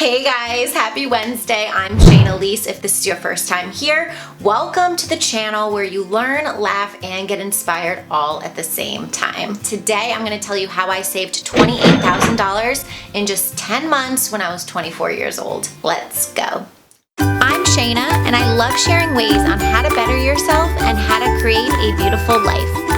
Hey guys, happy Wednesday. I'm Shaina if this is your first time here. Welcome to the channel where you learn, laugh, and get inspired all at the same time. Today I'm going to tell you how I saved $28,000 in just 10 months when I was 24 years old. Let's go. I'm Shaina and I love sharing ways on how to better yourself and how to create a beautiful life.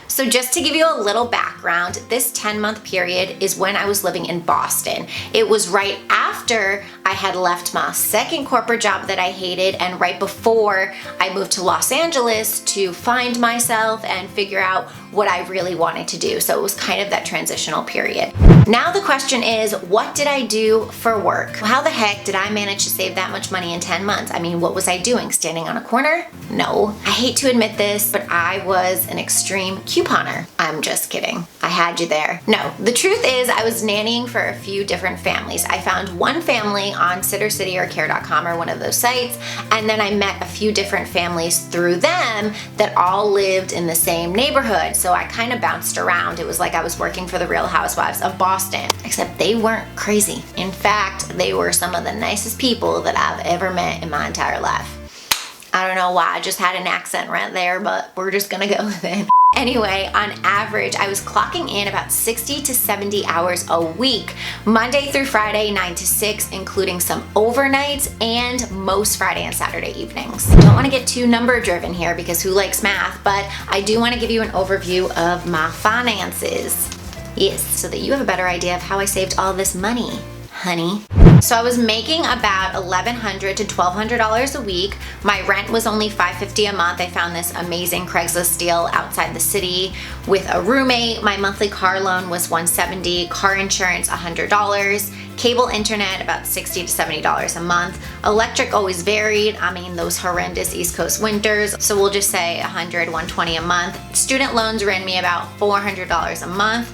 So just to give you a little background, this 10-month period is when I was living in Boston. It was right after I had left my second corporate job that I hated and right before I moved to Los Angeles to find myself and figure out what I really wanted to do. So it was kind of that transitional period. Now the question is, what did I do for work? How the heck did I manage to save that much money in 10 months? I mean, what was I doing? Standing on a corner? No. I hate to admit this, but I was an extreme couponer. I'm just kidding. I had you there. No, the truth is I was nannying for a few different families. I found one family on Sittercity or Care.com or one of those sites, and then I met a few different families through them that all lived in the same neighborhood. So I kind of bounced around. It was like I was working for the Real Housewives of Boston, except they weren't crazy. In fact, they were some of the nicest people that I've ever met in my entire life. I don't know why I just had an accent right there, but we're just gonna go with it. Anyway, on average, I was clocking in about 60 to 70 hours a week, Monday through Friday, 9 to 6, including some overnights and most Friday and Saturday evenings. I don't want to get too number driven here because who likes math, but I do want to give you an overview of my finances. Yes, so that you have a better idea of how I saved all this money, honey. So I was making about $1,100 to $1,200 a week. My rent was only $550 a month. I found this amazing Craigslist deal outside the city with a roommate. My monthly car loan was $170, car insurance $100, cable internet about $60 to $70 a month. Electric always varied. I mean, those horrendous East Coast winters. So we'll just say $100, $120 a month. Student loans ran me about $400 a month.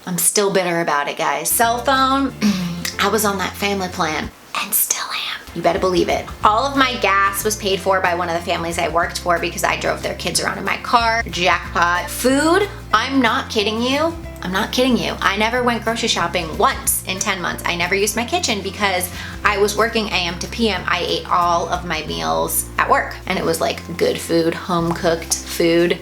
I'm still bitter about it, guys. Cell phone, I was on that family plan and still am. You better believe it. All of my gas was paid for by one of the families I worked for because I drove their kids around in my car. Jackpot. Food, I'm not kidding you. I'm not kidding you. I never went grocery shopping once in 10 months. I never used my kitchen because I was working AM to PM. I ate all of my meals at work and it was like good food, home cooked food.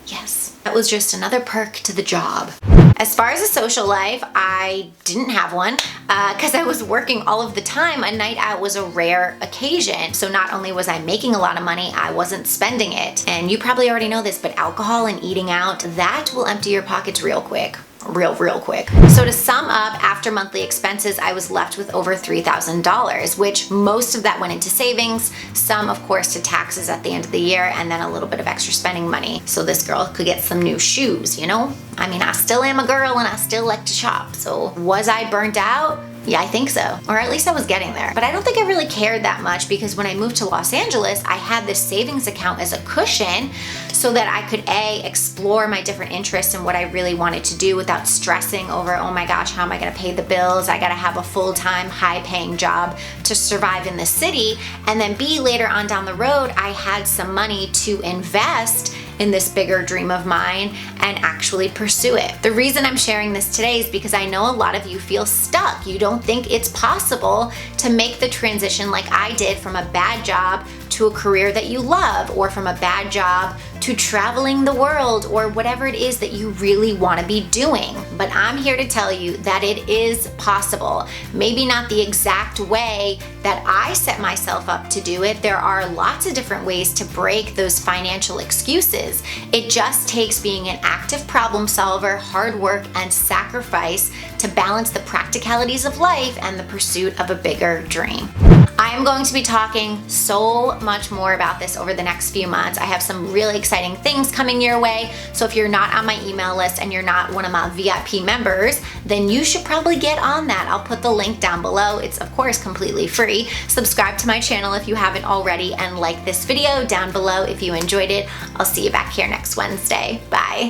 Yes, that was just another perk to the job. As far as a social life, I didn't have one because I was working all of the time. A night out was a rare occasion. So not only was I making a lot of money, I wasn't spending it. And you probably already know this, but alcohol and eating out, that will empty your pockets real quick. Real quick. So to sum up, after monthly expenses, I was left with over $3,000, which most of that went into savings, some of course to taxes at the end of the year, and then a little bit of extra spending money so this girl could get some new shoes, you know? I mean, I still am a girl and I still like to shop. So was I burnt out? Yeah, I think so. Or at least I was getting there. But I don't think I really cared that much because when I moved to Los Angeles, I had this savings account as a cushion so that I could explore my different interests and what I really wanted to do without stressing over, oh my gosh, how am I gonna pay the bills? I gotta have a full-time, high-paying job to survive in the city. And then B, later on down the road, I had some money to invest in this bigger dream of mine and actually pursue it. The reason I'm sharing this today is because I know a lot of you feel stuck. You don't think it's possible to make the transition like I did from a bad job to a career that you love, or from a bad job to traveling the world, or whatever it is that you really want to be doing. But I'm here to tell you that it is possible. Maybe not the exact way that I set myself up to do it. There are lots of different ways to break those financial excuses. It just takes being an active problem solver, hard work, and sacrifice to balance the practicalities of life and the pursuit of a bigger dream. I am going to be talking so much more about this over the next few months. I have some really exciting things coming your way. So if you're not on my email list and you're not one of my VIP members, then you should probably get on that. I'll put the link down below. It's of course completely free. Subscribe to my channel if you haven't already and like this video down below if you enjoyed it. I'll see you back here next Wednesday. Bye.